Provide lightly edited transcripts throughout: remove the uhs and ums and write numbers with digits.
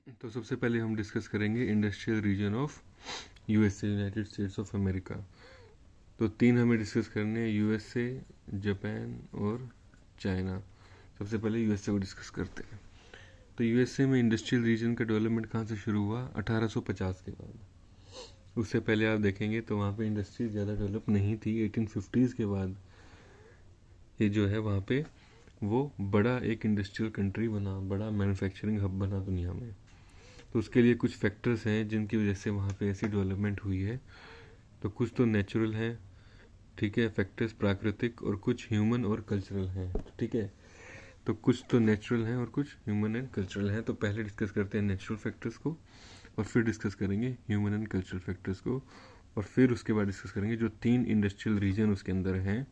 तो सबसे पहले हम डिस्कस करेंगे industrial region of USA, United states of America. तो तीन हमें डिस्कस करने हैं, यूएसए, जापान और चाइना। सबसे पहले यूएसए को डिस्कस करते हैं। तो यूएसए में इंडस्ट्रियल रीजन का डेवलपमेंट कहाँ से शुरू हुआ? 1850 के बाद। उससे पहले आप देखेंगे तो वहाँ पे इंडस्ट्री ज़्यादा डेवलप नहीं थी। 1850s के बाद ये जो है वहाँ पे वो बड़ा एक इंडस्ट्रियल कंट्री बना, बड़ा मैन्युफैक्चरिंग हब बना दुनिया में। तो उसके लिए कुछ फैक्टर्स हैं जिनकी वजह से वहाँ पे ऐसी डेवलपमेंट हुई है। तो कुछ तो नेचुरल हैं, ठीक है, फैक्टर्स प्राकृतिक, और कुछ ह्यूमन और कल्चरल हैं, ठीक है। तो कुछ तो नेचुरल हैं और कुछ ह्यूमन एंड कल्चरल हैं। तो पहले डिस्कस करते हैं नेचुरल फैक्टर्स को, और फिर डिस्कस करेंगे ह्यूमन एंड कल्चरल फैक्टर्स को, और फिर उसके बाद डिस्कस करेंगे जो तीन इंडस्ट्रियल रीजन उसके अंदर हैं,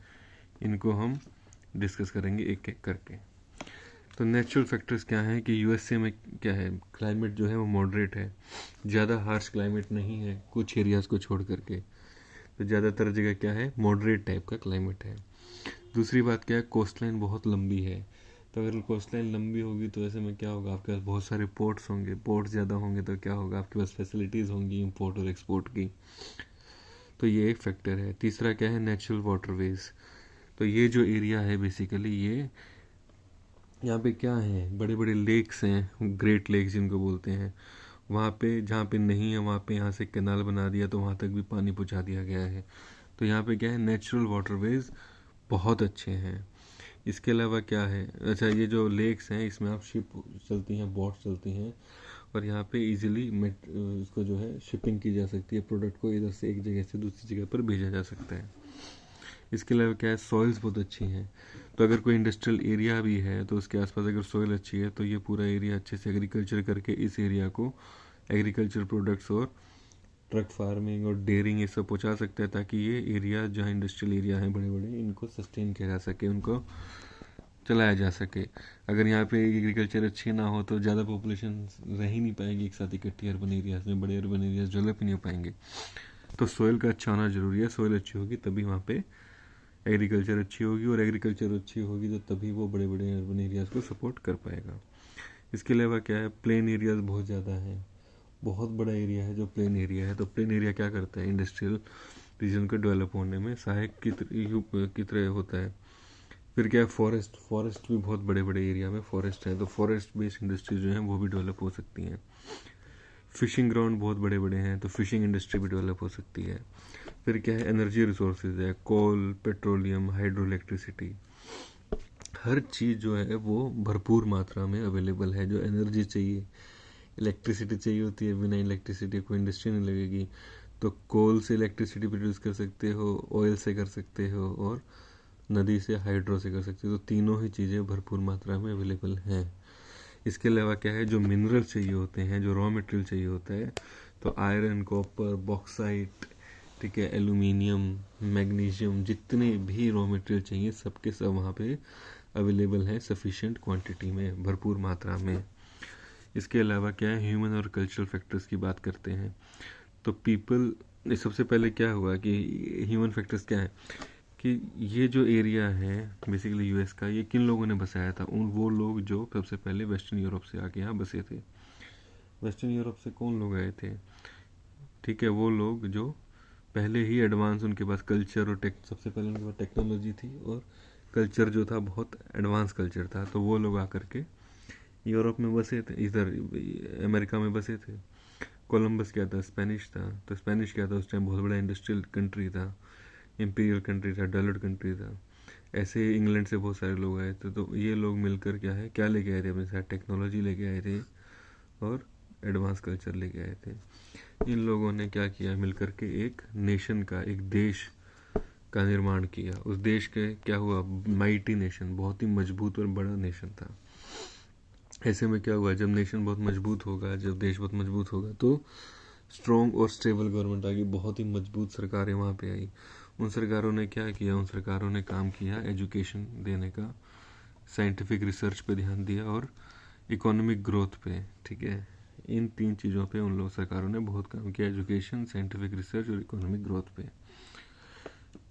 इनको हम डिस्कस करेंगे एक एक करके। तो नेचुरल फैक्टर्स क्या हैं कि यूएसए में क्या है, क्लाइमेट जो है वो मॉडरेट है, ज़्यादा हार्श क्लाइमेट नहीं है कुछ एरियाज़ को छोड़ करके। तो ज़्यादातर जगह क्या है, मॉडरेट टाइप का क्लाइमेट है। दूसरी बात क्या है, कोस्टलाइन बहुत लंबी है। तो अगर कोस्टलाइन लंबी होगी तो ऐसे में क्या होगा, आपके पास बहुत सारे पोर्ट्स होंगे, पोर्ट्स ज़्यादा होंगे तो क्या होगा, आपके पास फैसिलिटीज़ होंगी इम्पोर्ट और एक्सपोर्ट की। तो ये एक फैक्टर है। तीसरा क्या है, नेचुरल वाटरवेज। तो ये जो एरिया है बेसिकली, ये यहाँ पे क्या है, बड़े बड़े लेक्स हैं, ग्रेट लेक्स जिनको बोलते हैं। वहाँ पे जहाँ पे नहीं है वहाँ पे यहाँ से कैनाल बना दिया तो वहाँ तक भी पानी पहुँचा दिया गया है। तो यहाँ पे क्या है, नेचुरल वाटरवेज बहुत अच्छे हैं। इसके अलावा क्या है, अच्छा ये जो लेक्स हैं इसमें आप शिप चलती हैं, बोट चलती हैं, और यहाँ पे इजीली इसको जो है शिपिंग की जा सकती है, प्रोडक्ट को इधर से एक जगह से दूसरी जगह पर भेजा जा सकता है। इसके अलावा क्या है, सॉइल्स बहुत अच्छी हैं। तो अगर कोई इंडस्ट्रियल एरिया भी है तो उसके आसपास अगर सॉइल अच्छी है तो ये पूरा एरिया अच्छे से एग्रीकल्चर करके इस एरिया को एग्रीकल्चर प्रोडक्ट्स और ट्रक फार्मिंग और डेयरिंग ये सब पहुँचा सकता है, ताकि ये एरिया जहाँ इंडस्ट्रियल एरिया हैं बड़े बड़े, इनको सस्टेन किया जा सके, उनको चलाया जा सके। अगर यहाँ पे एग्रीकल्चर अच्छी ना हो तो ज़्यादा पॉपुलेशन रह ही नहीं पाएगी एक साथ इकट्ठी अर्बन एरियाज में, बड़े अर्बन एरियाज डेवलप ही नहीं हो पाएंगे। तो सोइल का अच्छा होना ज़रूरी है। सोइल अच्छी होगी तभी वहाँ पे एग्रीकल्चर अच्छी होगी, और एग्रीकल्चर अच्छी होगी तो तभी वो बड़े बड़े अर्बन एरियाज़ को सपोर्ट कर पाएगा। इसके अलावा क्या है, प्लेन एरियाज़ बहुत ज़्यादा हैं, बहुत बड़ा एरिया है जो प्लेन एरिया है। तो प्लेन एरिया क्या करता है, इंडस्ट्रियल रीजन को डेवलप होने में सहायक की तरह होता है। फिर क्या है, फॉरेस्ट, फॉरेस्ट भी बहुत बड़े बड़े एरिया में फॉरेस्ट है, तो फॉरेस्ट बेस्ड इंडस्ट्री जो है वो भी डेवलप हो सकती हैं। फिशिंग ग्राउंड बहुत बड़े बड़े हैं तो फिशिंग इंडस्ट्री भी डेवलप हो सकती है। फिर क्या है, एनर्जी रिसोर्सेज है, कोल, पेट्रोलियम, हाइड्रो इलेक्ट्रिसिटी, हर चीज़ जो है वो भरपूर मात्रा में अवेलेबल है। जो एनर्जी चाहिए, इलेक्ट्रिसिटी चाहिए होती है, बिना इलेक्ट्रिसिटी कोई इंडस्ट्री नहीं लगेगी। तो कोल से इलेक्ट्रिसिटी प्रोड्यूस कर सकते हो, ऑयल से कर सकते हो, और नदी से, हाइड्रो से कर सकते हो। तो तीनों ही चीज़ें भरपूर मात्रा में अवेलेबल हैं। इसके अलावा क्या है, जो मिनरल चाहिए होते हैं, जो रॉ मटेरियल चाहिए होता है, तो आयरन, कॉपर, बॉक्साइट, ठीक है, एल्यूमिनियम, मैग्नीशियम, जितने भी रॉ मटेरियल चाहिए सबके सब वहाँ पे अवेलेबल है सफिशिएंट क्वांटिटी में, भरपूर मात्रा में। इसके अलावा क्या है, ह्यूमन और कल्चरल फैक्टर्स की बात करते हैं। तो पीपल, सबसे पहले क्या हुआ कि ह्यूमन फैक्टर्स क्या है कि ये जो एरिया है बेसिकली यूएस का, ये किन लोगों ने बसाया था? उन वो लोग जो सबसे पहले वेस्टर्न यूरोप से आके यहाँ बसे थे। वेस्टर्न यूरोप से कौन लोग आए थे? ठीक है, वो लोग जो पहले ही एडवांस, उनके पास कल्चर और सबसे पहले उनके पास टेक्नोलॉजी थी, और कल्चर जो था बहुत एडवांस कल्चर था। तो वो लोग आकर के यूरोप में बसे थे, इधर अमेरिका में बसे थे। कोलंबस क्या था, स्पेनिश था। तो स्पेनिश क्या था, उस टाइम बहुत बड़ा इंडस्ट्रियल कंट्री था, इम्पीरियल कंट्री था, डेवलप्ड कंट्री था। ऐसे ही इंग्लैंड से बहुत सारे लोग आए थे। तो ये लोग मिलकर क्या है, क्या लेके आए थे अपने साथ, टेक्नोलॉजी लेके आए थे और एडवांस कल्चर लेके आए थे। इन लोगों ने क्या किया, मिलकर के एक नेशन का, एक देश का निर्माण किया। उस देश के क्या हुआ, माइटी नेशन, बहुत ही मजबूत और बड़ा नेशन था। ऐसे में क्या हुआ, जब नेशन बहुत मजबूत होगा, जब देश बहुत मजबूत होगा, तो स्ट्रॉन्ग और स्टेबल गवर्नमेंट आ गई, बहुत ही मजबूत सरकारें वहाँ पे आई। उन सरकारों ने क्या किया, उन सरकारों ने काम किया एजुकेशन देने का, साइंटिफिक रिसर्च पे ध्यान दिया, और इकोनॉमिक ग्रोथ पे, ठीक है। इन तीन चीज़ों पे उन लोग सरकारों ने बहुत काम किया, एजुकेशन, साइंटिफिक रिसर्च और इकोनॉमिक ग्रोथ पे।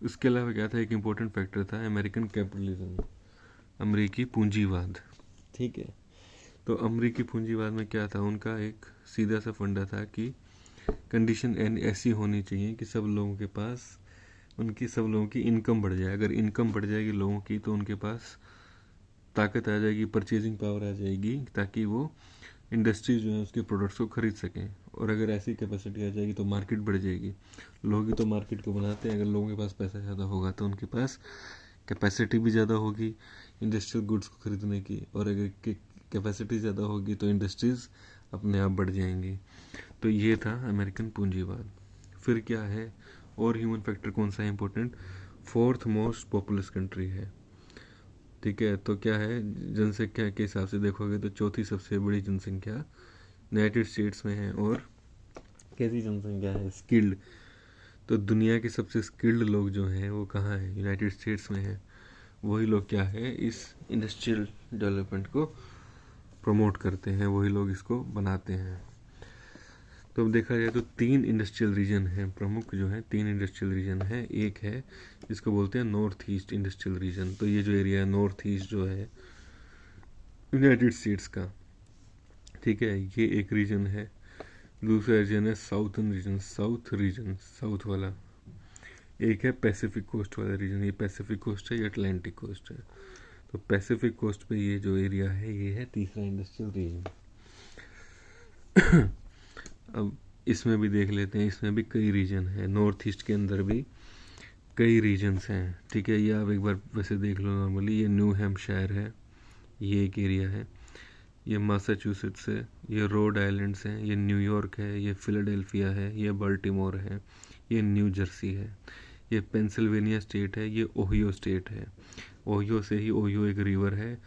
इसके अलावा क्या था, एक इम्पोर्टेंट फैक्टर था अमेरिकन कैपिटलिज्म, अमेरिकी पूंजीवाद, ठीक है। तो अमरीकी पूंजीवाद में क्या था, उनका एक सीधा सा फंडा था कि कंडीशन ऐसी होनी चाहिए कि सब लोगों की इनकम बढ़ जाए। अगर इनकम बढ़ जाएगी लोगों की तो उनके पास ताकत आ जाएगी, परचेजिंग पावर आ जाएगी, ताकि वो इंडस्ट्रीज जो है उसके प्रोडक्ट्स को खरीद सकें। और अगर ऐसी कैपेसिटी आ जाएगी तो मार्केट बढ़ जाएगी। लोग ही तो मार्केट को बनाते हैं। अगर लोगों के पास पैसा ज़्यादा होगा तो उनके पास कैपेसिटी भी ज़्यादा होगी इंडस्ट्रियल गुड्स को खरीदने की, और अगर कैपेसिटी ज़्यादा होगी तो इंडस्ट्रीज़ अपने आप बढ़ जाएंगी। तो ये था अमेरिकन पूंजीवाद। फिर क्या है, और ह्यूमन फैक्टर कौन सा है important, 4th most populous country है। ठीक है, तो क्या है, जनसंख्या के हिसाब से देखोगे तो चौथी सबसे बड़ी जनसंख्या यूनाइटेड स्टेट्स में है। और कैसी जनसंख्या है, स्किल्ड। तो दुनिया के सबसे स्किल्ड लोग जो हैं वो कहाँ हैं, यूनाइटेड स्टेट्स में है। वही लोग क्या है, इस इंडस्ट्रियल डेवलपमेंट को प्रमोट करते हैं, वही लोग इसको बनाते हैं। तो अब देखा जाए तो 3 इंडस्ट्रियल रीजन हैं प्रमुख, जो है 3 इंडस्ट्रियल रीजन है। एक है जिसको बोलते हैं नॉर्थ ईस्ट इंडस्ट्रियल रीजन। तो ये जो एरिया है नॉर्थ ईस्ट जो है यूनाइटेड स्टेट्स का, ठीक है, ये एक रीजन है। दूसरा रीजन है साउथर्न रीजन, साउथ वाला। एक है पैसिफिक कोस्ट वाला रीजन, ये पैसिफिक कोस्ट है, ये अटलांटिक कोस्ट है। तो पैसिफिक कोस्ट पे ये जो एरिया है ये है तीसरा इंडस्ट्रियल रीजन। अब इसमें भी देख लेते हैं, इसमें भी कई रीजन है, नॉर्थ ईस्ट के अंदर भी कई रीजन्स हैं। ठीक है, ये आप एक बार वैसे देख लो नॉर्मली। ये न्यू हैम्पशायर है, ये एक एरिया है। ये मैसाचुसेट्स है, ये रोड आइलैंड्स हैं, ये न्यूयॉर्क है, ये फिलाडेल्फिया है, ये बल्टीमोर है, ये न्यू जर्सी है, ये पेंसिल्वेनिया स्टेट है, ये ओहियो स्टेट है। ओहियो से ही, ओहियो एक रिवर है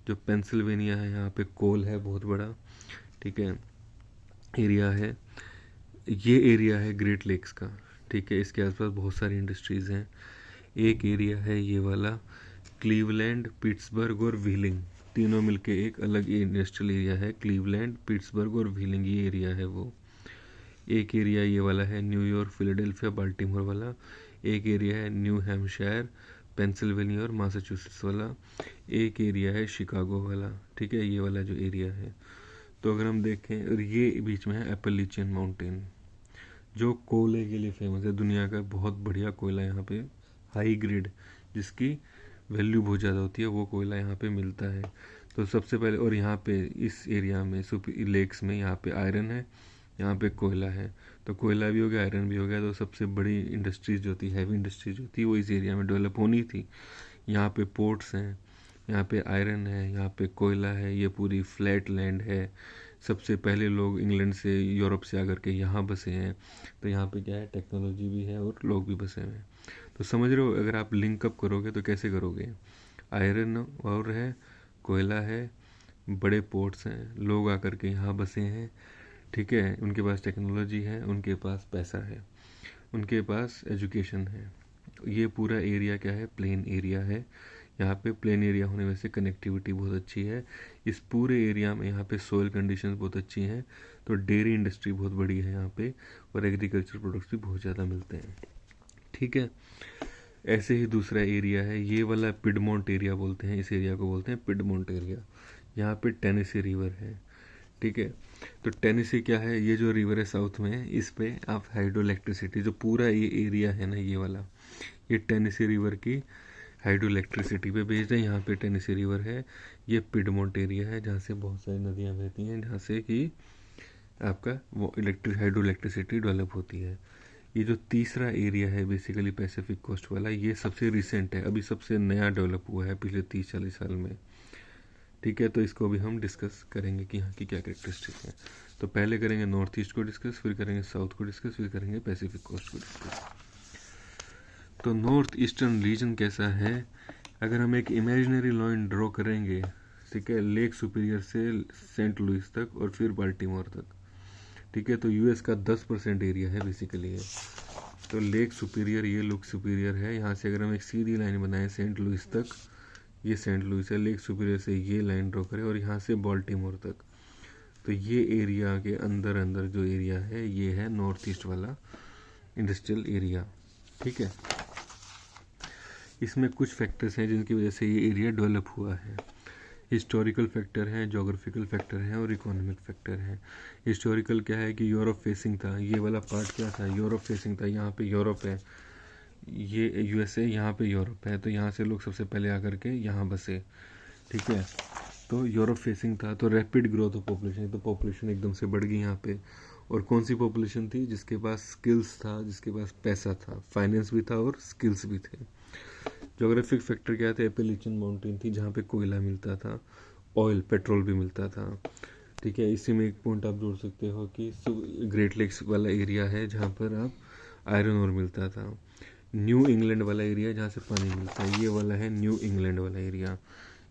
जो पेंसिल्वेनिया है, यहाँ पे कोल है बहुत बड़ा। ठीक है, एरिया है, ये एरिया है ग्रेट लेक्स का। ठीक है, इसके आसपास बहुत सारी इंडस्ट्रीज़ हैं। एक एरिया है ये वाला, क्लीवलैंड, पिट्सबर्ग और व्हीलिंग, तीनों मिलके एक अलग इंडस्ट्रियल एरिया है। क्लीवलैंड, पिट्सबर्ग और व्हीलिंग ये एरिया है वो। एक एरिया ये वाला है न्यूयॉर्क, फिलाडेल्फिया, बाल्टीमोर वाला। एक एरिया है न्यू हैम्पशायर, पेंसिल्वेनिया और मैसाचुसेट्स वाला। एक एरिया है शिकागो वाला। ठीक है, ये वाला जो एरिया है। तो अगर हम देखें, और ये बीच में है एपेलिचियन माउंटेन जो कोयले के लिए फेमस है। दुनिया का बहुत बढ़िया कोयला यहाँ पे, हाई ग्रेड, जिसकी वैल्यू बहुत ज़्यादा होती है, वो कोयला यहाँ पे मिलता है। तो सबसे पहले, और यहाँ पे इस एरिया में सुपर लेक्स में यहाँ पे आयरन है, यहाँ पे कोयला है। तो कोयला भी हो गया, आयरन भी हो गया। तो सबसे बड़ी इंडस्ट्रीज जो थी, हैवी इंडस्ट्रीज जो थी, वो इस एरिया में डेवलप होनी थी। यहाँ पे पोर्ट्स हैं, यहाँ पे आयरन है, यहाँ पे कोयला है, ये पूरी फ्लैट लैंड है। सबसे पहले लोग इंग्लैंड से, यूरोप से आकर के यहाँ बसे हैं। तो यहाँ पे क्या है, टेक्नोलॉजी भी है और लोग भी बसे हुए हैं। तो समझ रहे हो, अगर आप लिंक अप करोगे तो कैसे करोगे, आयरन और है, कोयला है, बड़े पोर्ट्स हैं, लोग आकर के यहाँ बसे हैं। ठीक है, उनके पास टेक्नोलॉजी है, उनके पास पैसा है, उनके पास एजुकेशन है। ये पूरा एरिया क्या है, प्लेन एरिया है। यहाँ पे प्लेन एरिया होने वजह से कनेक्टिविटी बहुत अच्छी है। इस पूरे एरिया में यहाँ पे सोयल कंडीशंस बहुत अच्छी हैं। तो डेयरी इंडस्ट्री बहुत बड़ी है यहाँ पे, और एग्रीकल्चर प्रोडक्ट्स भी बहुत ज़्यादा मिलते हैं। ठीक है, ऐसे ही दूसरा एरिया है, ये वाला पिडमोंट एरिया बोलते हैं, इस एरिया को बोलते हैं पिडमोंट एरिया। यहाँ पे टेनेसी रिवर है। ठीक है, तो टेनेसी क्या है, ये जो रिवर है साउथ में, इस पे आप हाइड्रो इलेक्ट्रिसिटी, जो पूरा ये एरिया है ना ये वाला, ये टेनेसी रिवर की हाइड्रो इलेक्ट्रिसिटी पे बेस्ड है। यहाँ पे टेनेसी रिवर है, ये पिडमोंट एरिया है जहाँ से बहुत सारी नदियाँ बहती हैं, जहाँ से कि आपका वो हाइड्रो इलेक्ट्रिसिटी डेवलप होती है। ये जो तीसरा एरिया है बेसिकली पैसिफिक कोस्ट वाला, ये सबसे रिसेंट है, अभी सबसे नया डेवलप हुआ है पिछले 30-40 साल में। ठीक है, तो इसको भी हम डिस्कस करेंगे कि यहाँ की क्या कैरेक्टरिस्टिक है। तो पहले करेंगे नॉर्थ ईस्ट को डिस्कस, फिर करेंगे साउथ को डिस्कस, फिर करेंगे पैसिफिक कोस्ट को डिस्कस। तो नॉर्थ ईस्टर्न रीजन कैसा है, अगर हम एक इमेजिनरी लाइन ड्रॉ करेंगे, ठीक है, लेक सुपीरियर से सेंट लुइस तक और फिर बाल्टीमोर तक। ठीक है, तो यूएस का 10% एरिया है बेसिकली है। तो लेक सुपीरियर, ये लेक सुपीरियर है, यहाँ से अगर हम एक सीधी लाइन बनाएं सेंट लुइस तक, ये सेंट लुइस है, लेक सुपीरियर से ये लाइन ड्रॉ करें और यहाँ से बाल्टीमोर तक, तो ये एरिया के अंदर अंदर जो एरिया है ये है नॉर्थ ईस्ट वाला इंडस्ट्रियल एरिया। ठीक है, इसमें कुछ फैक्टर्स हैं जिनकी वजह से ये एरिया डेवलप हुआ है। हिस्टोरिकल फैक्टर हैं, जोग्राफिकल फैक्टर हैं और इकोनॉमिक फैक्टर हैं। हिस्टोरिकल क्या है कि यूरोप फेसिंग था, ये वाला पार्ट क्या था, यूरोप फेसिंग था, यहाँ पे यूरोप है, ये यूएसए, यहाँ पे यूरोप है, तो यहाँ से लोग सबसे पहले आकर के यहाँ बसे, ठीक है। तो यूरोप फेसिंग था, तो रैपिड ग्रोथ ऑफ पॉपुलेशन, तो पॉपुलेशन एकदम से बढ़ गई यहाँ पे। और कौन सी पॉपुलेशन थी, जिसके पास स्किल्स था, जिसके पास पैसा था, फाइनेंस भी था और स्किल्स भी थे। जोग्राफिक फैक्टर क्या थे, एपेलिचन माउंटेन थी जहाँ पे कोयला मिलता था, ऑयल पेट्रोल भी मिलता था, ठीक है। इसी में एक पॉइंट आप जोड़ सकते हो कि ग्रेट लेक्स वाला एरिया है जहाँ पर आप आयरन और मिलता था। न्यू इंग्लैंड वाला एरिया जहाँ से पानी मिलता है, ये वाला है न्यू इंग्लैंड वाला एरिया।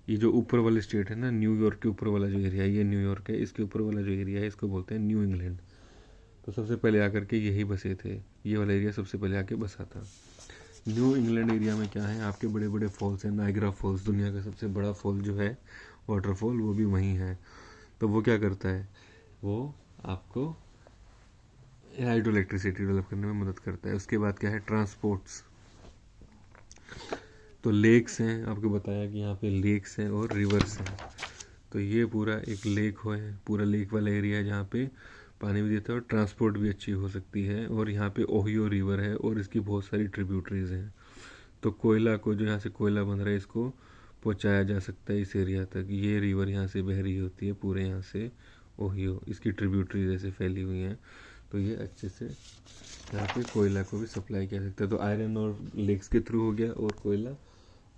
ये जो ऊपर वाले स्टेट है ना, न्यूयॉर्क के ऊपर वाला जो एरिया है, ये न्यूयॉर्क है, इसके ऊपर वाला जो एरिया है इसको बोलते हैं न्यू इंग्लैंड। तो सबसे पहले आकर के यही बसे थे, ये वाला एरिया सबसे पहले आके बसा था। न्यू इंग्लैंड एरिया में क्या है, आपके बड़े बड़े फॉल्स हैं, नाइग्रा फॉल्स दुनिया का सबसे बड़ा फॉल जो है वाटरफॉल, वो भी वहीं है। तो वो क्या करता है, वो आपको हाइड्रो इलेक्ट्रिसिटी डेवलप करने में मदद करता है। उसके बाद क्या है, ट्रांसपोर्ट्स, तो लेक्स हैं, आपको बताया कि यहाँ पे लेक्स हैं और रिवर्स हैं। तो ये पूरा एक लेक है, पूरा लेक वाला एरिया है जहाँ पे पानी भी देता है और ट्रांसपोर्ट भी अच्छी हो सकती है। और यहाँ पे ओहियो रिवर है और इसकी बहुत सारी ट्रिब्यूटरीज हैं। तो कोयला को, जो यहाँ से कोयला बन रहा है, इसको पहुँचाया जा सकता है इस एरिया तक। ये रिवर यहाँ से बह रही होती है पूरे यहाँ से ओहियो, इसकी ट्रिब्यूटरीज ऐसे फैली हुई हैं, तो ये अच्छे से यहाँ पे कोयला को भी सप्लाई किया सकता है। तो आयरन और लेक्स के थ्रू हो गया और कोयला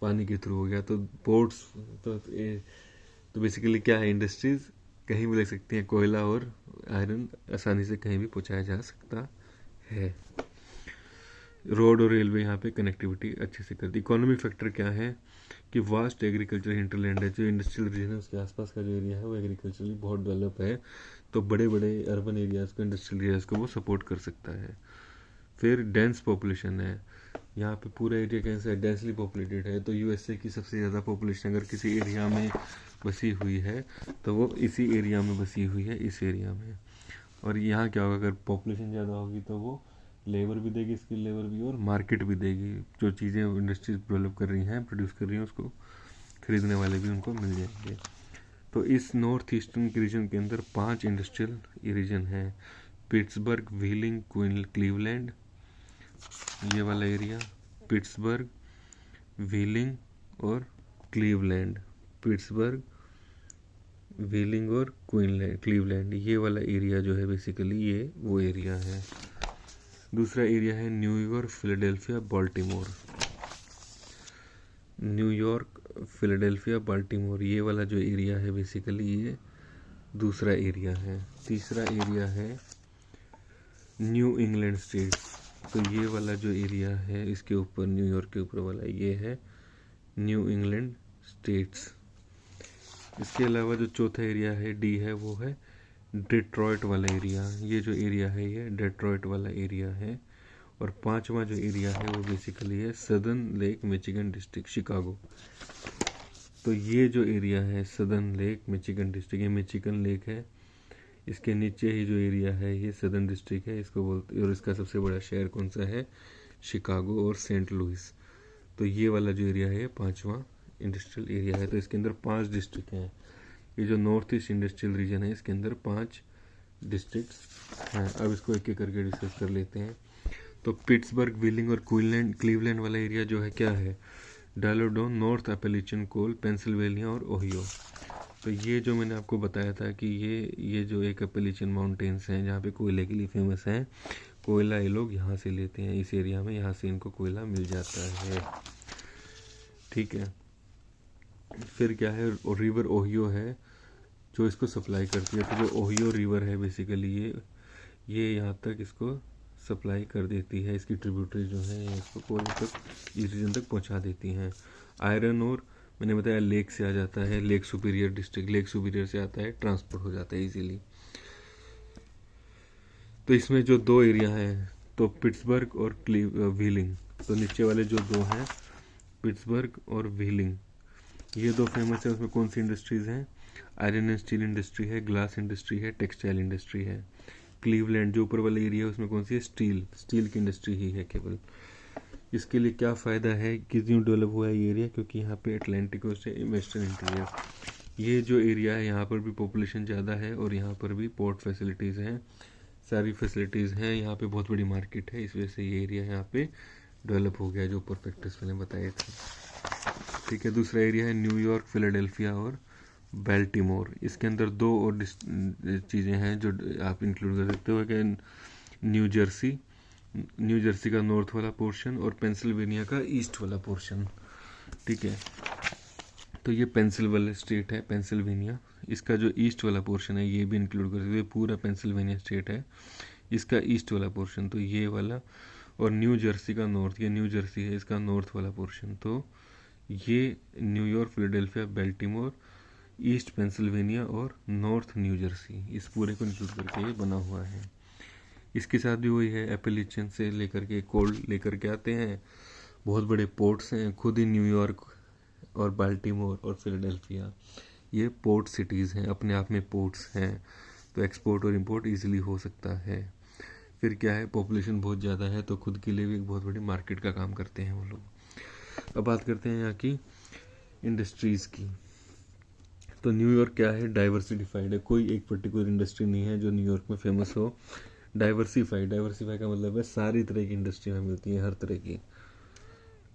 पानी के थ्रू हो गया। तो पोर्ट्स, तो बेसिकली क्या है, इंडस्ट्रीज कहीं भी ले सकती हैं, कोयला और आयरन आसानी से कहीं भी पहुंचाया जा सकता है। रोड और रेलवे यहाँ पे कनेक्टिविटी अच्छे से करती। इकोनॉमिक फैक्टर क्या है कि वास्ट एग्रीकल्चर हिंटरलैंड है, जो इंडस्ट्रियल रीजन है उसके आसपास का जो एरिया है वो एग्रीकल्चरली बहुत डेवलप है, तो बड़े बड़े अर्बन एरियाज़ को, इंडस्ट्रियल एरियाज़ को वो सपोर्ट कर सकता है। फिर डेंस पॉपुलेशन है, यहाँ पे पूरा एरिया कैसे है, डेंसली पॉपुलेटेड है। तो यूएसए की सबसे ज़्यादा पॉपुलेशन अगर किसी एरिया में बसी हुई है तो वो इसी एरिया में बसी हुई है, इस एरिया में। और यहाँ क्या होगा, अगर पॉपुलेशन ज़्यादा होगी तो वो लेबर भी देगी, स्किल लेबर भी, और मार्केट भी देगी। जो चीज़ें इंडस्ट्रीज डेवलप कर रही हैं, प्रोड्यूस कर रही हैं, उसको खरीदने वाले भी उनको मिल जाएंगे। तो इस नॉर्थ ईस्टर्न रीजन के अंदर 5 इंडस्ट्रियल रीजन हैं, पिट्सबर्ग, व्हीलिंग, क्लीवलैंड, ये वाला एरिया, पिट्सबर्ग, व्हीलिंग और क्लीवलैंड, पिट्सबर्ग, व्हीलिंग और क्लीवलैंड, ये वाला एरिया जो है बेसिकली ये वो एरिया है। दूसरा एरिया है New York, Philadelphia, Baltimore, New York, Philadelphia, Baltimore, ये वाला जो एरिया है बेसिकली ये दूसरा एरिया है। तीसरा एरिया है न्यू इंग्लैंड स्टेट्स, तो ये वाला जो एरिया है इसके ऊपर, न्यूयॉर्क के ऊपर वाला, ये है न्यू इंग्लैंड स्टेट्स। इसके अलावा जो चौथा एरिया है डी है, वो है डेट्रॉयट वाला एरिया, ये जो एरिया है ये डेट्रॉयट वाला एरिया है। और पांचवा जो एरिया है वो बेसिकली है southern lake Michigan district, Chicago. तो ये जो एरिया है सदर्न लेक मिचिगन डिस्ट्रिक्ट, ये मिचिगन लेक है, इसके नीचे ही जो एरिया है ये सदर्न डिस्ट्रिक्ट है, इसको बोलते। और इसका सबसे बड़ा शहर कौन सा है, शिकागो और सेंट लुइस। तो ये वाला जो एरिया है पांचवा इंडस्ट्रियल एरिया है। तो इसके अंदर 5 डिस्ट्रिक्ट हैं। ये जो नॉर्थ ईस्ट इंडस्ट्रियल रीजन है इसके अंदर 5 डिस्ट्रिक्ट्स हैं। अब इसको एक एक करके डिस्कस कर लेते हैं। तो पिट्सबर्ग, व्हीलिंग और क्लीवलैंड वाला एरिया जो है क्या है, डालोडोन, नॉर्थ एपेलिचन कोल, पेंसिल्वेनिया और ओहियो। तो ये जो मैंने आपको बताया था कि ये जो एक एपेलिचन माउंटेन्स हैं जहाँ पे कोयले के लिए फेमस हैं, कोयला ये लोग यहाँ से लेते हैं, इस एरिया में यहाँ से इनको कोयला मिल जाता है, ठीक है। फिर क्या है, रिवर ओहियो है जो इसको सप्लाई करती है। तो जो ओहियो रिवर है बेसिकली ये यहाँ तक इसको सप्लाई कर देती है, इसकी ट्रिब्यूटरी जो है इसको कोयले तक, इस रीजन तक पहुँचा देती हैं। आयरन और मैंने बताया लेक से आ जाता है, lake superior district, lake superior से आता है, ट्रांसपोर्ट हो जाता है इजीली। तो इसमें जो 2 एरिया हैं, तो पिट्सबर्ग और व्हीलिंग, तो नीचे वाले जो 2 हैं पिट्सबर्ग और व्हीलिंग, ये 2 फेमस है। उसमें कौन सी इंडस्ट्रीज हैं, आयरन एंड स्टील इंडस्ट्री है, ग्लास इंडस्ट्री है, टेक्सटाइल इंडस्ट्री है। क्लीवलैंड जो ऊपर वाला एरिया है उसमें कौन सी है, स्टील की इंडस्ट्री ही है केवल। इसके लिए क्या फ़ायदा है, क्यों डेवलप हुआ है ये एरिया, क्योंकि यहाँ पे अटलांटिक ओशन, वेस्टर्न इंटीरियर, ये जो एरिया है यहाँ पर भी पॉपुलेशन ज़्यादा है और यहाँ पर भी पोर्ट फैसिलिटीज़ हैं, सारी फैसिलिटीज़ हैं, यहाँ पे बहुत बड़ी मार्केट है, इस वजह से ये एरिया यहाँ पे डेवलप हो गया जो ऊपर फैक्टर्स मैंने बताए थे। ठीक है, दूसरा एरिया है न्यूयॉर्क, फिलाडेल्फिया और बेल्टीमोर। इसके अंदर दो और चीज़ें हैं जो आप इंक्लूड कर सकते हो कि न्यू जर्सी का नॉर्थ वाला पोर्शन और पेंसिल्वेनिया का ईस्ट वाला पोर्शन। ठीक है, तो ये पेंसिल्वेनिया स्टेट है, पेंसिल्वेनिया, इसका जो ईस्ट वाला पोर्शन है ये भी इंक्लूड कर सकते हो, पूरा पेंसिल्वेनिया स्टेट है, इसका ईस्ट वाला पोर्शन तो ये वाला, और न्यू जर्सी का नॉर्थ, ये न्यू जर्सी है, इसका नॉर्थ वाला पोर्शन, तो ये न्यूयॉर्क, फिलाडेल्फिया, बेल्टीमोर, ईस्ट पेंसिल्वेनिया और नॉर्थ न्यू जर्सी, इस पूरे को इंक्लूड करके ये बना हुआ है। इसके साथ भी वही है, एपेलिचन से लेकर के कोल लेकर के आते हैं, बहुत बड़े पोर्ट्स हैं, खुद ही न्यूयॉर्क और बाल्टीमोर और फिलाडेल्फिया ये पोर्ट सिटीज़ हैं, अपने आप में पोर्ट्स हैं, तो एक्सपोर्ट और इंपोर्ट इजीली हो सकता है। फिर क्या है, पॉपुलेशन बहुत ज़्यादा है तो खुद के लिए भी एक बहुत बड़ी मार्केट का काम करते हैं वो लोग। अब बात करते हैं यहाँ की इंडस्ट्रीज़ की। तो न्यूयॉर्क क्या है, डाइवर्सिफाइड है, कोई एक पर्टिकुलर इंडस्ट्री नहीं है जो न्यूयॉर्क में फेमस हो। डाइवर्सिफाई का मतलब है सारी तरह की इंडस्ट्री में मिलती है, हर तरह की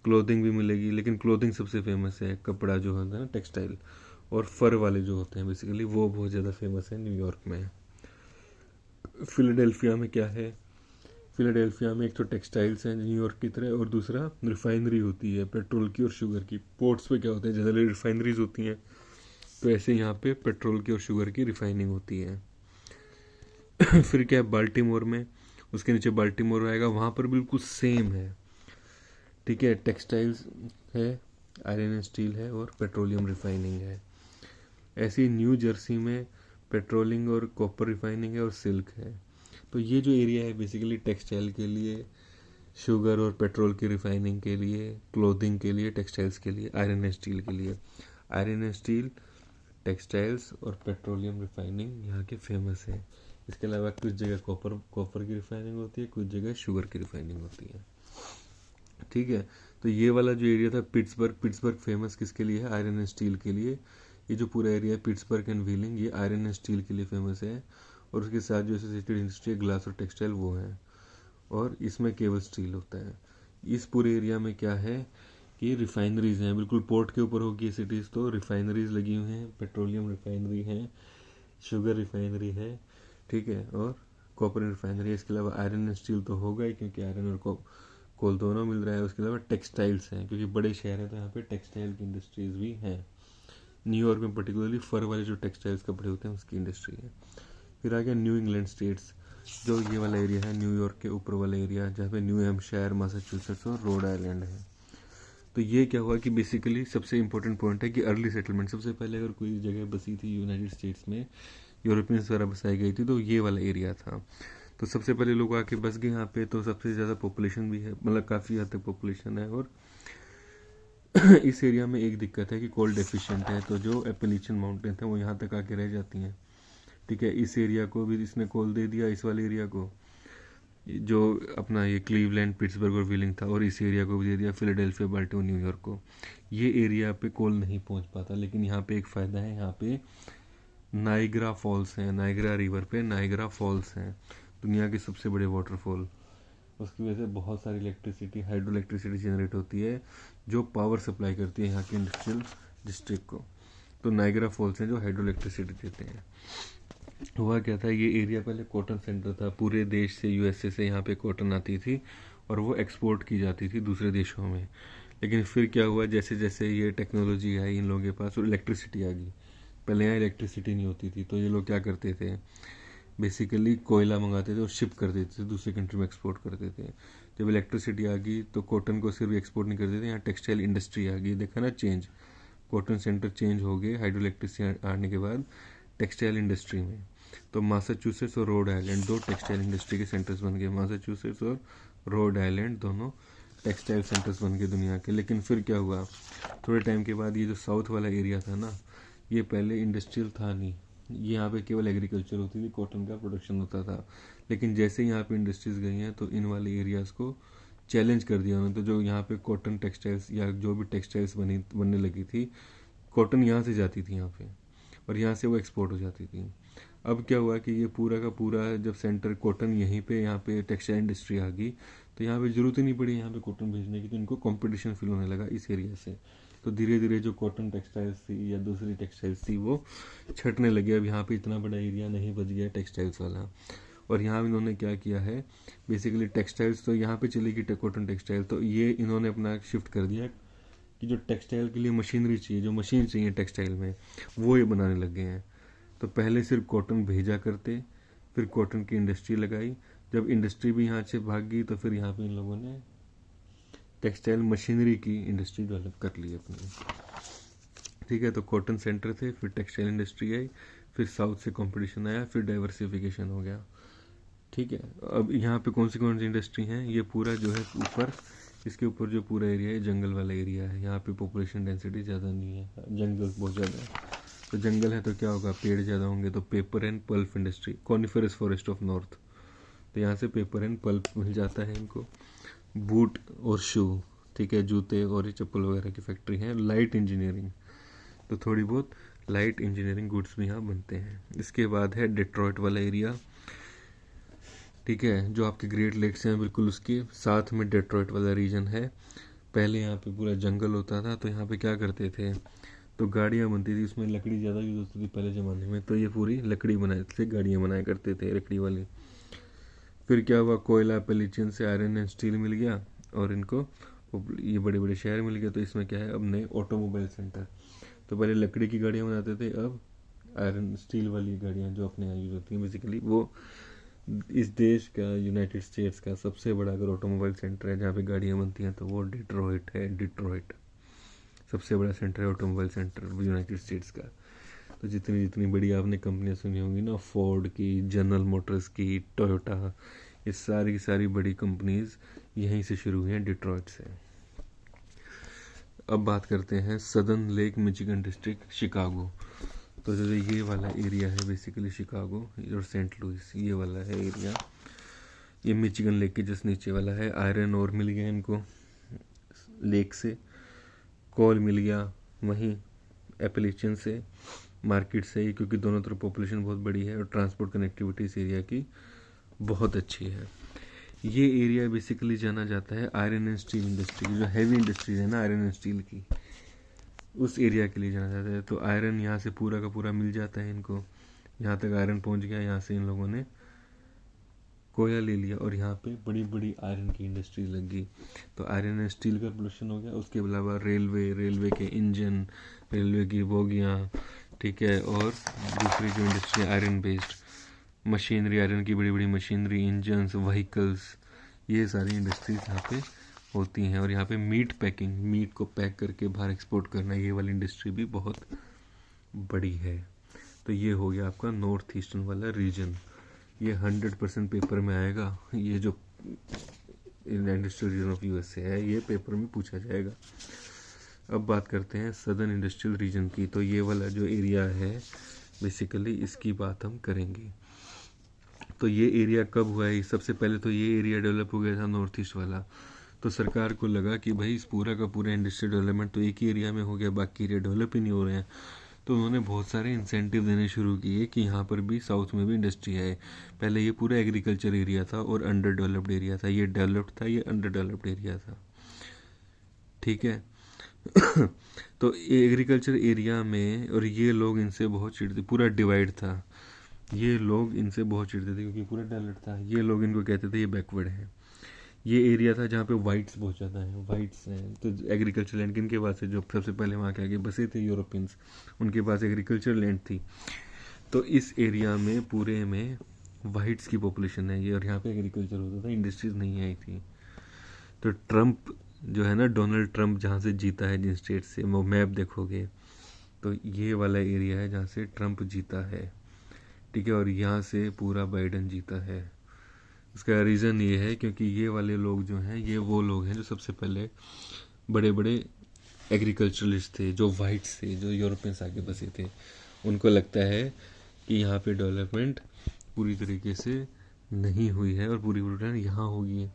क्लोथिंग भी मिलेगी, लेकिन क्लोथिंग सबसे फेमस है, कपड़ा जो होता है ना, टेक्सटाइल और फर वाले जो होते हैं बेसिकली, वो बहुत ज़्यादा फेमस है न्यूयॉर्क में। फिलाडेल्फिया में क्या है, फिलाडेल्फिया में एक तो टेक्सटाइल्स हैं न्यूयॉर्क की तरह, और दूसरा रिफाइनरी होती है पेट्रोल की और शुगर की। पोर्ट्स पे क्या होता है, जनरली रिफाइनरीज होती हैं, तो ऐसे यहाँ पे पेट्रोल की और शुगर की रिफाइनिंग होती है। फिर क्या है बाल्टीमोर में, उसके नीचे बाल्टीमोर आएगा, वहाँ पर बिल्कुल सेम है। ठीक है, टेक्सटाइल्स है, आयरन एंड स्टील है और पेट्रोलियम रिफाइनिंग है। ऐसे न्यू जर्सी में पेट्रोलिंग और कॉपर रिफाइनिंग है और सिल्क है। तो ये जो एरिया है बेसिकली टेक्सटाइल के लिए, शुगर और पेट्रोल की रिफाइनिंग के लिए, क्लोथिंग के लिए, टेक्सटाइल्स के लिए, आयरन एंड स्टील के लिए। आयरन एंड स्टील, टेक्सटाइल्स और पेट्रोलियम रिफाइनिंग यहाँ के फेमस है। इसके अलावा कुछ जगह कॉपर की रिफाइनिंग होती है, कुछ जगह शुगर की रिफाइनिंग होती है। ठीक है, तो ये वाला जो एरिया था पिट्सबर्ग फेमस किसके लिए है, आयरन एंड स्टील के लिए। ये जो पूरा एरिया है पिट्सबर्ग एंड व्हीलिंग, ये आयरन एंड स्टील के लिए फेमस है, और उसके साथ जो एसोसिएटेड इंडस्ट्री है ग्लास और टेक्सटाइल वो है, और इसमें केवल स्टील होता है। इस पूरे एरिया में क्या है कि रिफाइनरीज हैं, बिल्कुल पोर्ट के ऊपर होगी सिटीज़, तो रिफाइनरीज लगी हुई हैं, पेट्रोलियम रिफाइनरी है, शुगर रिफाइनरी है, ठीक है, और कॉपर रिफाइनरी है। इसके अलावा आयरन एंड स्टील तो होगा ही, क्योंकि आयरन और कोल दोनों मिल रहा है। उसके अलावा टेक्सटाइल्स हैं, क्योंकि बड़े शहर हैं तो यहाँ पे टेक्सटाइल की इंडस्ट्रीज भी हैं। न्यूयॉर्क में पर्टिकुलरली फर वाले जो टेक्सटाइल्स कपड़े होते हैं उसकी इंडस्ट्री है। फिर आ गया न्यू इंग्लैंड स्टेट्स, जो ये वाला एरिया है न्यूयॉर्क के ऊपर वाला एरिया, जहाँ पे न्यू हैम्पशायर, मैसाचुसेट्स और रोड आइलैंड है। तो ये क्या हुआ कि बेसिकली सबसे इंपॉर्टेंट पॉइंट है कि अर्ली सेटलमेंट, सबसे पहले अगर कोई जगह बसी थी यूनाइटेड स्टेट्स में, यूरोपियंस द्वारा बसाई गई थी, तो ये वाला एरिया था। तो सबसे पहले लोग आके बस गए यहाँ पे, तो सबसे ज़्यादा पॉपुलेशन भी है, मतलब काफ़ी हद तक पॉपुलेशन है। और इस एरिया में एक दिक्कत है कि कोल्ड डेफिशिएंट है, तो जो एपेलिचन माउंटेन है वो यहाँ तक आके रह जाती हैं। ठीक है, इस एरिया को भी इसने कोल दे दिया, इस वाले एरिया को जो अपना ये क्लीवलैंड, पिट्सबर्ग और व्हीलिंग था, और इस एरिया को भी दे दिया फिलाडेल्फिया, बाल्टीमोर, न्यूयॉर्क को। ये एरिया पे कोल नहीं पहुंच पाता, लेकिन यहाँ पे एक फ़ायदा है, यहाँ पे नाइग्रा फॉल्स हैं, नाइग्रा रिवर पे नाइग्रा फॉल्स हैं, दुनिया के सबसे बड़े वाटरफॉल। उसकी वजह से बहुत सारी इलेक्ट्रिसिटी, हाइड्रो इलेक्ट्रिसिटी जनरेट होती है, जो पावर सप्लाई करती है यहाँ के इंडस्ट्रियल डिस्ट्रिक्ट को। तो नाइग्रा फॉल्स हैं जो हाइड्रो इलेक्ट्रिसिटी देते हैं। हुआ क्या था, ये एरिया पहले कॉटन सेंटर था, पूरे देश से, यूएसए से यहाँ पे कॉटन आती थी और वो एक्सपोर्ट की जाती थी दूसरे देशों में। लेकिन फिर क्या हुआ, जैसे जैसे ये टेक्नोलॉजी आई इन लोगों के पास और इलेक्ट्रिसिटी आ गई, पहले यहाँ इलेक्ट्रिसिटी नहीं होती थी, तो ये लोग क्या करते थे, बेसिकली कोयला मंगाते थे और शिप कर देते थे, दूसरी कंट्री में एक्सपोर्ट करते थे। जब इलेक्ट्रिसिटी आ गई तो कॉटन को सिर्फ एक्सपोर्ट नहीं करते थे, यहाँ टेक्सटाइल इंडस्ट्री आ गई, देखा ना चेंज, कॉटन सेंटर चेंज हो गए हाइड्रो इलेक्ट्रिसिटी आने के बाद टेक्सटाइल इंडस्ट्री में। तो मैसाचुसेट्स और रोड आइलैंड दो टेक्सटाइल इंडस्ट्री के सेंटर्स बन गए, मैसाचुसेट्स और रोड आइलैंड दोनों टेक्सटाइल सेंटर्स बन गए दुनिया के। लेकिन फिर क्या हुआ, थोड़े टाइम के बाद ये जो साउथ वाला एरिया था ना, ये पहले इंडस्ट्रियल था नहीं, ये यहाँ पे केवल एग्रीकल्चर होती थी, कॉटन का प्रोडक्शन होता था। लेकिन जैसे यहाँ पे इंडस्ट्रीज गई हैं तो इन वाले एरियाज़ को चैलेंज कर दिया उन्होंने। तो जो यहाँ पे कॉटन टेक्सटाइल्स या जो भी टेक्सटाइल्स बनने लगी थी, कॉटन यहाँ से जाती थी यहाँ पे, और यहाँ से वो एक्सपोर्ट हो जाती थी। अब क्या हुआ कि ये पूरा का पूरा जब सेंटर कॉटन यहीं पे, यहाँ पे टेक्सटाइल इंडस्ट्री आ गई, तो यहाँ पे ज़रूरत ही नहीं पड़ी यहाँ पे कॉटन भेजने की, तो इनको कंपटीशन फील होने लगा इस एरिया से। तो धीरे धीरे जो कॉटन टेक्सटाइल्स थी या दूसरी टेक्सटाइल्स थी वो छटने लगे। अब यहाँ पे इतना बड़ा एरिया नहीं बच गया टेक्सटाइल्स वाला। और यहाँ इन्होंने क्या किया है, बेसिकली टेक्सटाइल्स तो यहाँ पे चलेगी कॉटन टेक्सटाइल, तो ये इन्होंने अपना शिफ्ट कर दिया कि जो टेक्सटाइल के लिए मशीनरी चाहिए, जो मशीन चाहिए टेक्सटाइल में, वो ये बनाने लग गए हैं। तो पहले सिर्फ कॉटन भेजा करते, फिर कॉटन की इंडस्ट्री लगाई। जब इंडस्ट्री भी यहाँ से भाग गई तो फिर यहाँ पे इन लोगों ने टेक्सटाइल मशीनरी की इंडस्ट्री डेवलप कर ली अपनी। ठीक है, तो कॉटन सेंटर थे, फिर टेक्सटाइल इंडस्ट्री आई, फिर साउथ से कंपटीशन आया, फिर डाइवर्सिफिकेशन हो गया। ठीक है, अब यहाँ पे कौन सी इंडस्ट्री हैं, ये पूरा जो है ऊपर, इसके ऊपर जो पूरा एरिया है जंगल वाला एरिया है। यहाँ पे पॉपुलेशन डेंसिटी ज़्यादा नहीं है, जंगल बहुत ज़्यादा है। तो जंगल है तो क्या होगा, पेड़ ज़्यादा होंगे, तो paper and pulp industry, coniferous forest of north, तो यहाँ से पेपर एंड पल्प मिल जाता है इनको। बूट और शू, ठीक है, जूते और ये चप्पल वगैरह की फैक्ट्री है। लाइट इंजीनियरिंग, तो थोड़ी बहुत लाइट इंजीनियरिंग गुड्स भी यहाँ बनते हैं। इसके बाद है डिट्रॉइट वाला एरिया, ठीक है, जो आपके ग्रेट लेक्स हैं बिल्कुल उसके साथ में डिट्रॉइट वाला रीजन है। पहले यहाँ पे पूरा जंगल होता था, तो यहाँ पे क्या करते थे, तो गाड़ियाँ बनती थी, उसमें लकड़ी ज़्यादा यूज़ होती थी पहले ज़माने में, तो ये पूरी लकड़ी बनाए थे, गाड़ियाँ बनाया करते थे लकड़ी वाली। फिर क्या हुआ, कोयला पेलिचियन से आयरन एंड स्टील मिल गया और इनको ये बड़े बड़े शहर मिल गए। तो इसमें क्या है, अब नए ऑटोमोबाइल सेंटर, तो पहले लकड़ी की गाड़ियाँ बनाते थे, अब आयरन स्टील वाली गाड़ियाँ जो अपने यहाँ यूज़ होती हैं। बेसिकली वो इस देश का, यूनाइटेड स्टेट्स का सबसे बड़ा अगर ऑटोमोबाइल सेंटर है जहाँ पे गाड़ियाँ बनती हैं तो वो डिट्रॉइट है। डिट्रॉइट सबसे बड़ा सेंटर है ऑटोमोबाइल सेंटर यूनाइटेड स्टेट्स का। तो जितनी जितनी बड़ी आपने कंपनियां सुनी होंगी ना, फोर्ड की, जनरल मोटर्स की, टोयोटा, ये सारी की सारी बड़ी कंपनीज यहीं से शुरू हुई हैं, डिट्रॉइट से। अब बात करते हैं southern lake Michigan district, Chicago. तो जो ये वाला एरिया है बेसिकली शिकागो और सेंट लुइस, ये वाला है एरिया, ये मिचिगन लेक के जस्ट नीचे वाला है। आयरन और मिल गया इनको लेक से, कोल मिल गया वहीं एपलेचियन से, मार्केट से ही, क्योंकि दोनों तरफ पॉपुलेशन बहुत बड़ी है और ट्रांसपोर्ट कनेक्टिविटी इस एरिया की बहुत अच्छी है। ये एरिया बेसिकली जाना जाता है आयरन एंड स्टील इंडस्ट्री, जो हैवी इंडस्ट्री है ना आयरन एंड स्टील की, उस एरिया के लिए जाना जाता है। तो आयरन यहाँ से पूरा का पूरा मिल जाता है इनको, यहाँ तक आयरन पहुँच गया, यहाँ से इन लोगों ने कोयला ले लिया और यहाँ पे बड़ी बड़ी आयरन की इंडस्ट्री लग गई। तो आयरन एंड स्टील का प्रोडक्शन हो गया। उसके अलावा रेलवे के इंजन, रेलवे की बोगियाँ, ठीक है, और दूसरी जो industry iron based machinery, iron की बड़ी बड़ी मशीनरी, इंजन्स, व्हीकल्स, ये सारी इंडस्ट्रीज यहाँ पे होती हैं। और यहाँ पे मीट पैकिंग, मीट को पैक करके बाहर एक्सपोर्ट करना, ये वाली इंडस्ट्री भी बहुत बड़ी है। तो ये हो गया आपका नॉर्थ ईस्टर्न वाला रीजन। ये 100% पेपर में आएगा, ये जो इंडस्ट्रियल रीजन ऑफ यूएसए है ये पेपर में पूछा जाएगा। अब बात करते हैं सदर्न इंडस्ट्रियल रीजन की। तो ये वाला जो एरिया है बेसिकली इसकी बात हम करेंगे। तो ये एरिया कब हुआ है, सबसे पहले तो ये एरिया डेवलप हो गया था नॉर्थ ईस्ट वाला। तो सरकार को लगा कि भाई इस पूरा का पूरा इंडस्ट्रियल डेवलपमेंट तो एक ही एरिया में हो गया, बाकी एरिया डेवलप ही नहीं हो रहे हैं। तो उन्होंने बहुत सारे इंसेंटिव देने शुरू किए कि यहाँ पर भी साउथ में भी इंडस्ट्री है। पहले ये पूरा एग्रीकल्चर एरिया था और अंडर डेवलप्ड एरिया था, ये डेवलप्ड था, ये अंडर डेवलप्ड एरिया था, ठीक है। तो एग्रीकल्चर एरिया में, और ये लोग इनसे बहुत चिढ़ते, पूरा डिवाइड था, ये लोग इनसे बहुत चिढ़ते थे क्योंकि पूरा डेवलप्ड था। ये लोग इनको कहते थे ये बैकवर्ड है। ये एरिया था जहाँ पे वाइट्स बहुत ज़्यादा हैं, वाइट्स हैं। तो एग्रीकल्चर लैंड किनके पास है, जो सबसे पहले वहाँ के आगे बसे थे यूरोपियंस, उनके पास एग्रीकल्चर लैंड थी। तो इस एरिया में पूरे में वाइट्स की पॉपुलेशन है ये, और यहाँ पे एग्रीकल्चर होता था, इंडस्ट्रीज नहीं आई थी। तो ट्रम्प जो है ना, डोनाल्ड ट्रम्प जहाँ से जीता है जिन स्टेट से, वो मैप देखोगे तो ये वाला एरिया है जहाँ से ट्रम्प जीता है, ठीक है, और यहाँ से पूरा बाइडन जीता है। इसका रीज़न ये है क्योंकि ये वाले लोग जो हैं ये वो लोग हैं जो सबसे पहले बड़े बड़े एग्रीकल्चरलिस्ट थे, जो वाइट्स थे, जो यूरोपियंस आके बसे थे। उनको लगता है कि यहाँ पे डेवलपमेंट पूरी तरीके से नहीं हुई है और पूरी पूरी यहाँ होगी है।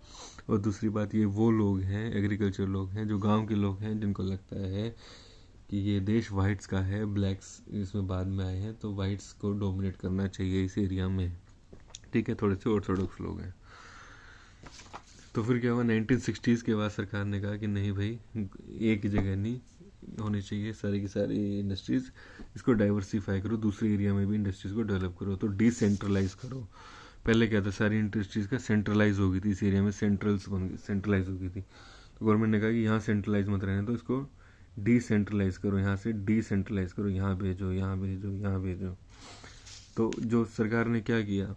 और दूसरी बात, ये वो लोग हैं, एग्रीकल्चर लोग हैं, जो गांव के लोग हैं, जिनको लगता है कि ये देश वाइट्स का है, ब्लैक्स इसमें बाद में आए हैं, तो वाइट्स को डोमिनेट करना चाहिए इस एरिया में, ठीक है, थोड़े से ऑर्थोडॉक्स लोग हैं। तो फिर क्या हुआ, 1960s के बाद सरकार ने कहा कि नहीं भाई, एक जगह नहीं होनी चाहिए सारी की सारी इंडस्ट्रीज, इसको डाइवर्सिफाई करो, दूसरे एरिया में भी इंडस्ट्रीज को डेवलप करो, तो डिसेंट्रलाइज करो। पहले क्या था, सारी इंडस्ट्रीज का सेंट्रलाइज हो गई थी, इस एरिया में सेंट्रलाइज हो गई थी, तो गवर्नमेंट ने कहा कि यहाँ सेंट्रलाइज मत रहने, तो इसको डिसेंट्रलाइज करो, यहाँ से डिसेंट्रलाइज करो, यहाँ भेजो, यहाँ भेजो, यहाँ भेजो। तो जो सरकार ने क्या किया,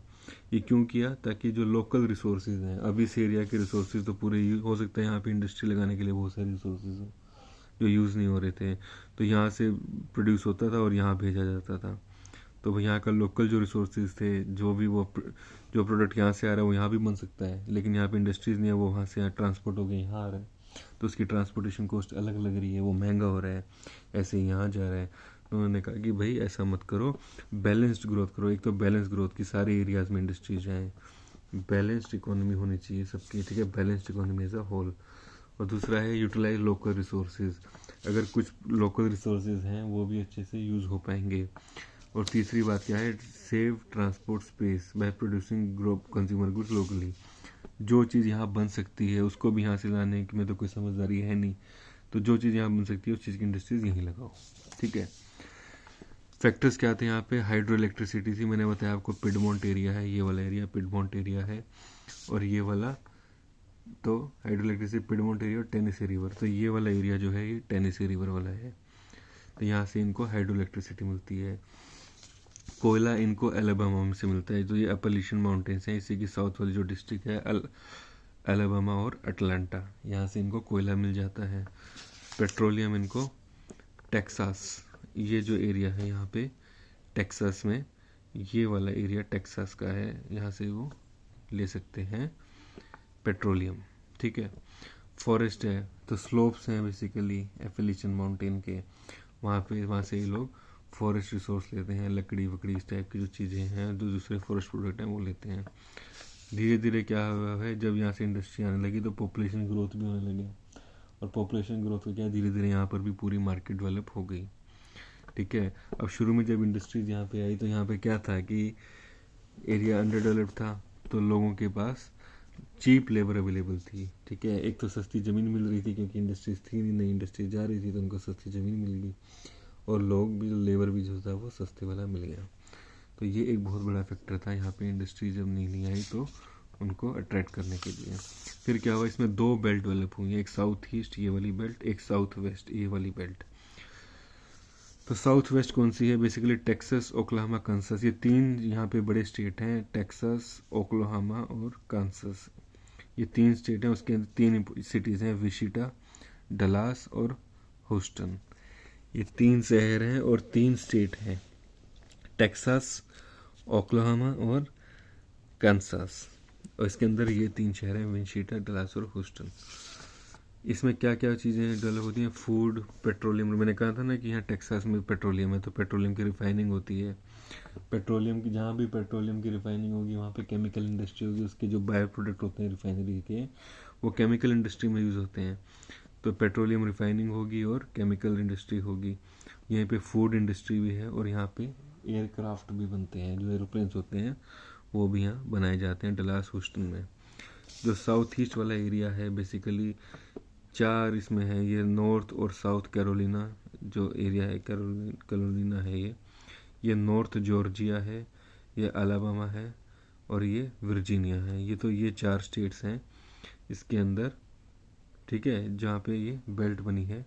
ये क्यों किया, ताकि जो लोकल रिसोर्सेज हैं, अभी इस एरिया के रिसोर्सेज तो पूरे हो सकता है यहाँ पे इंडस्ट्री लगाने के लिए बहुत सारे रिसोर्सेज हो जो यूज़ नहीं हो रहे थे, तो यहाँ से प्रोड्यूस होता था और यहाँ भेजा जाता था। तो यहाँ का लोकल जो रिसोर्सेज थे, जो भी वो जो प्रोडक्ट यहाँ से आ रहा है वो यहाँ भी बन सकता है, लेकिन यहाँ पे इंडस्ट्रीज़ नहीं है, वो वहाँ से यहाँ ट्रांसपोर्ट हो गए यहाँ आ रहा है, तो उसकी ट्रांसपोर्टेशन कॉस्ट अलग लग रही है, वो महंगा हो रहा है, ऐसे ही यहाँ जा रहा है। तो उन्होंने कहा कि भाई ऐसा मत करो, बैलेंस्ड ग्रोथ करो। एक तो बैलेंस ग्रोथ की सारे एरियाज़ में इंडस्ट्रीज आए, बैलेंस्ड इकोनॉमी होनी चाहिए सबकी, ठीक है, balanced economy as a whole. और दूसरा है यूटिलाइज लोकल रिसोर्सेज, अगर कुछ लोकल रिसोर्सेज हैं वो भी अच्छे से यूज़ हो पाएंगे। और तीसरी बात क्या है, save transport space by producing consumer goods locally. जो चीज़ यहाँ बन सकती है उसको भी यहाँ से लाने में तो कोई समझदारी है नहीं, तो जो चीज़ यहाँ बन सकती है उस चीज़ की इंडस्ट्रीज यहीं लगाओ, ठीक है। फैक्टर्स क्या आते हैं यहाँ पे, हाइड्रो इलेक्ट्रिसिटी थी, मैंने बताया आपको पिडमोंट एरिया है, ये वाला एरिया पिडमोंट एरिया है, और ये वाला तो हाइड्रो इलेक्ट्रिसिटी पिडमोंट एरिया और टेनेसी रिवर, तो ये वाला एरिया जो है ये टेनेसी रिवर वाला है, तो यहाँ से इनको हाइड्रो इलेक्ट्रिसिटी मिलती है। कोयला इनको एलाबामा से मिलता है, जो ये अपलिशन माउंटेन्स हैं, इसी की साउथ वाली जो डिस्ट्रिक्ट है एलाबामा और अटलांटा, यहाँ से इनको कोयला मिल जाता है। पेट्रोलियम इनको टेक्सास, ये जो एरिया है यहाँ पे टेक्सास में, ये वाला एरिया टेक्सास का है, यहाँ से वो ले सकते हैं पेट्रोलियम, ठीक है। फॉरेस्ट है तो स्लोप्स हैं बेसिकली एफिलिशन माउंटेन के, वहाँ से ये लोग फॉरेस्ट रिसोर्स लेते हैं, लकड़ी वकड़ी इस टाइप की जो चीज़ें हैं, जो दूसरे फॉरेस्ट प्रोडक्ट हैं वो लेते हैं। धीरे धीरे क्या हुआ है, जब यहाँ से इंडस्ट्री आने लगी तो पॉपुलेशन ग्रोथ भी होने लगी, और पॉपुलेशन ग्रोथ को क्या धीरे धीरे यहाँ पर भी पूरी मार्केट डेवलप हो गई, ठीक है। अब शुरू में जब इंडस्ट्रीज यहाँ पे आई तो यहाँ पे क्या था कि एरिया अंडर डेवलप्ड था, तो लोगों के पास चीप लेबर अवेलेबल थी, ठीक है। एक तो सस्ती ज़मीन मिल रही थी क्योंकि इंडस्ट्रीज थी नहीं, नई इंडस्ट्रीज जा रही थी तो उनको सस्ती ज़मीन मिल गई, और लोग भी, लेबर भी जो था वो सस्ते वाला मिल गया। तो ये एक बहुत बड़ा फैक्टर था यहाँ पे, इंडस्ट्री जब नहीं आई तो उनको अट्रैक्ट करने के लिए। फिर क्या हुआ, इसमें दो बेल्ट डेवलप हुई, एक साउथ ईस्ट ये वाली बेल्ट, एक साउथ वेस्ट ये वाली बेल्ट। तो साउथ वेस्ट कौन सी है, बेसिकली टेक्सास, ओक्लाहोमा, कांसास, ये तीन यहाँ पे बड़े स्टेट हैं, टेक्सास, ओक्लाहोमा और कांसास, ये तीन स्टेट हैं, उसके अंदर तीन सिटीज़ हैं, विशिटा, डलास और ह्यूस्टन, ये तीन शहर हैं और तीन स्टेट हैं, टेक्सास, ओक्लाहोमा और कांसास, और इसके अंदर ये तीन शहर हैं, विशिटा, डलास और ह्यूस्टन। इसमें क्या क्या चीज़ें डेवलप होती हैं, फूड, पेट्रोलियम, मैंने कहा था ना कि यहाँ टेक्सास में पेट्रोलियम है, तो पेट्रोलियम की रिफाइनिंग होती है, पेट्रोलियम की, जहाँ भी पेट्रोलियम की रिफाइनिंग होगी वहाँ पे केमिकल इंडस्ट्री होगी, उसके जो बायो प्रोडक्ट होते हैं रिफाइनरी के वो केमिकल इंडस्ट्री में यूज़ होते हैं, तो पेट्रोलियम रिफाइनिंग होगी और केमिकल इंडस्ट्री होगी। यहाँ पे फूड इंडस्ट्री भी है, और यहाँ पे एयरक्राफ्ट भी बनते हैं, जो एरोप्लेन्स होते हैं वो भी यहाँ बनाए जाते हैं डलास ह्यूस्टन में। जो साउथ ईस्ट वाला एरिया है बेसिकली चार इसमें है, ये नॉर्थ और साउथ कैरोलिना जो एरिया है, कैरोलिना है, ये नॉर्थ जॉर्जिया है, ये अलाबामा है और ये वर्जीनिया है, ये तो ये चार स्टेट्स हैं इसके अंदर, ठीक है, जहाँ पे ये बेल्ट बनी है।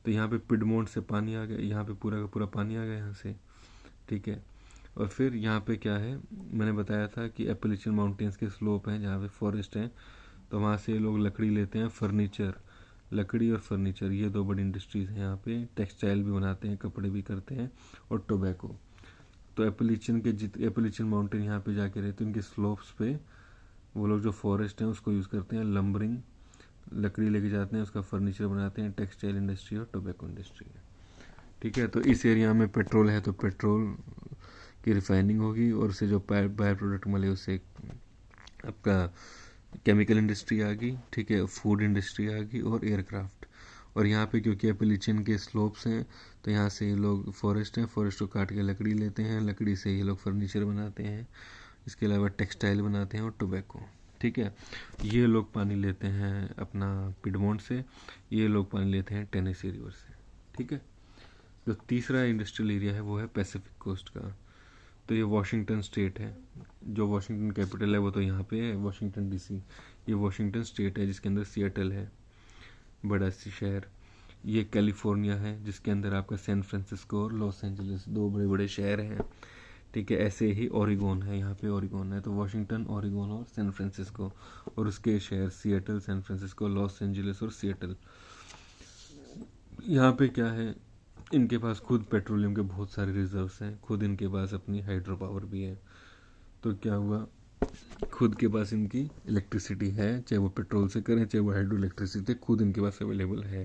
तो यहाँ पे पिडमोंट से पानी आ गया, यहाँ पे पूरा का पूरा पानी आ गया यहाँ से, ठीक है। और फिर यहाँ पे क्या है, मैंने बताया था कि एपलिचियन माउंटेन्स के स्लोप हैं जहाँ पे फॉरेस्ट हैं, तो वहाँ से लोग लकड़ी लेते हैं, फर्नीचर, लकड़ी और फर्नीचर, ये दो बड़ी इंडस्ट्रीज़ हैं यहाँ पे, टेक्सटाइल भी बनाते हैं, कपड़े भी करते हैं, और टोबैको। तो एपलिचियन माउंटेन यहाँ पे जाके रहते हैं, उनके स्लोप्स पे वो लोग जो फॉरेस्ट हैं उसको यूज़ करते हैं, लंबरिंग, लकड़ी लेके जाते हैं, उसका फर्नीचर बनाते हैं, टेक्सटाइल इंडस्ट्री और टोबैको इंडस्ट्री है, ठीक है। तो इस एरिया में पेट्रोल है तो पेट्रोल की रिफाइनिंग होगी, और उससे जो बायो प्रोडक्ट मिले उससे आपका केमिकल इंडस्ट्री आ गई, ठीक है, फूड इंडस्ट्री आ गई और एयरक्राफ्ट, और यहाँ पे क्योंकि एपेलिचियन के स्लोप्स हैं तो यहाँ से ये लोग फॉरेस्ट हैं, फॉरेस्ट को काट के लकड़ी लेते हैं, लकड़ी से ये लोग फर्नीचर बनाते हैं, इसके अलावा टेक्सटाइल बनाते हैं और टोबैको। ठीक है, ये लोग पानी लेते हैं अपना पिडमोंट से, ये लोग पानी लेते हैं टेनेसी रिवर से। ठीक है, जो तीसरा इंडस्ट्रियल एरिया है वो है पैसिफिक कोस्ट का। तो ये वाशिंगटन स्टेट है, जो वाशिंगटन कैपिटल है वो तो यहाँ पे है वाशिंगटन डीसी। ये वाशिंगटन स्टेट है जिसके अंदर सिएटल है बड़ा सी शहर। ये कैलिफोर्निया है जिसके अंदर आपका सैन फ्रांसिस्को और लॉस एंजलिस दो बड़े बड़े शहर हैं। ठीक है, ऐसे ही ओरिगोन है, यहाँ पे ओरिगोन है, तो वाशिंगटन, ओरिगोन और सैन फ्रांसिस्को, और उसके शहर Seattle, San Francisco, Los Angeles और सिएटल। यहाँ पे क्या है, इनके पास खुद पेट्रोलियम के बहुत सारे रिजर्व्स हैं, खुद इनके पास अपनी हाइड्रो पावर भी है। तो क्या हुआ, खुद के पास इनकी इलेक्ट्रिसिटी है, चाहे वो पेट्रोल से करें चाहे वो हाइड्रो इलेक्ट्रिसिटी, खुद इनके पास अवेलेबल है।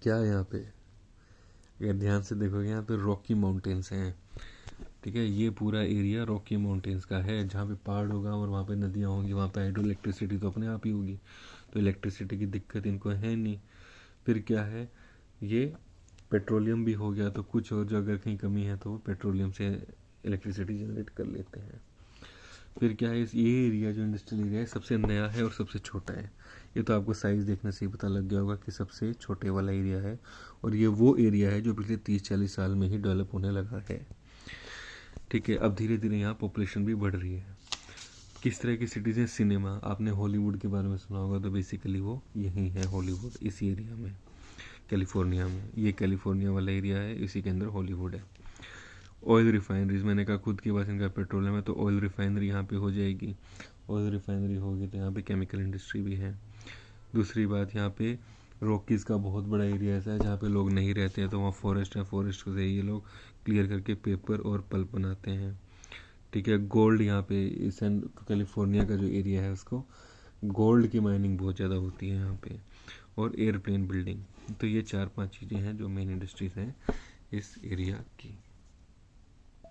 क्या है यहाँ पे, अगर ध्यान से देखोगे यहाँ पे रॉकी माउंटेन्स हैं। ठीक है, ये पूरा एरिया रॉकी माउंटेन्स का है, जहाँ पे पहाड़ होगा और वहाँ पे नदियाँ होंगी, वहाँ पे हाइड्रो इलेक्ट्रिसिटी तो अपने आप ही होगी, तो इलेक्ट्रिसिटी की दिक्कत इनको है नहीं। फिर क्या है, ये पेट्रोलियम भी हो गया, तो कुछ और जो अगर कहीं कमी है तो वो पेट्रोलियम से इलेक्ट्रिसिटी जनरेट कर लेते हैं। फिर क्या है, ये एरिया जो इंडस्ट्रियल एरिया है सबसे नया है और सबसे छोटा है। ये तो आपको साइज़ देखने से ही पता लग गया होगा कि सबसे छोटे वाला एरिया है, और ये वो एरिया है जो पिछले 30-40 साल में ही डेवलप होने लगा है। ठीक है, अब धीरे धीरे यहाँ पॉपुलेशन भी बढ़ रही है। किस तरह की सिटीज़ हैं, सिनेमा, आपने हॉलीवुड के बारे में सुना होगा, तो बेसिकली वो यही है हॉलीवुड, इसी एरिया में, कैलिफोर्निया में। ये कैलिफोर्निया वाला एरिया है, इसी के अंदर हॉलीवुड है। ऑयल रिफाइनरीज, मैंने कहा खुद के पास इनका पेट्रोलियम है, तो ऑयल रिफाइनरी यहाँ पे हो जाएगी। ऑयल रिफाइनरी होगी तो यहाँ पे केमिकल इंडस्ट्री भी है। दूसरी बात, यहाँ पे रॉकीज़ का बहुत बड़ा एरिया ऐसा है जहाँ पे लोग नहीं रहते हैं, तो वहाँ फॉरेस्ट है, फॉरेस्ट से ये लोग क्लियर करके पेपर और पल्प बनाते हैं। ठीक है, गोल्ड, यहाँ पे सैन कैलिफोर्निया का जो एरिया है उसको गोल्ड की माइनिंग बहुत ज़्यादा होती है यहाँ पे, और एयरप्लेन बिल्डिंग। तो ये 4-5 चीज़ें हैं जो मेन इंडस्ट्रीज हैं इस एरिया की।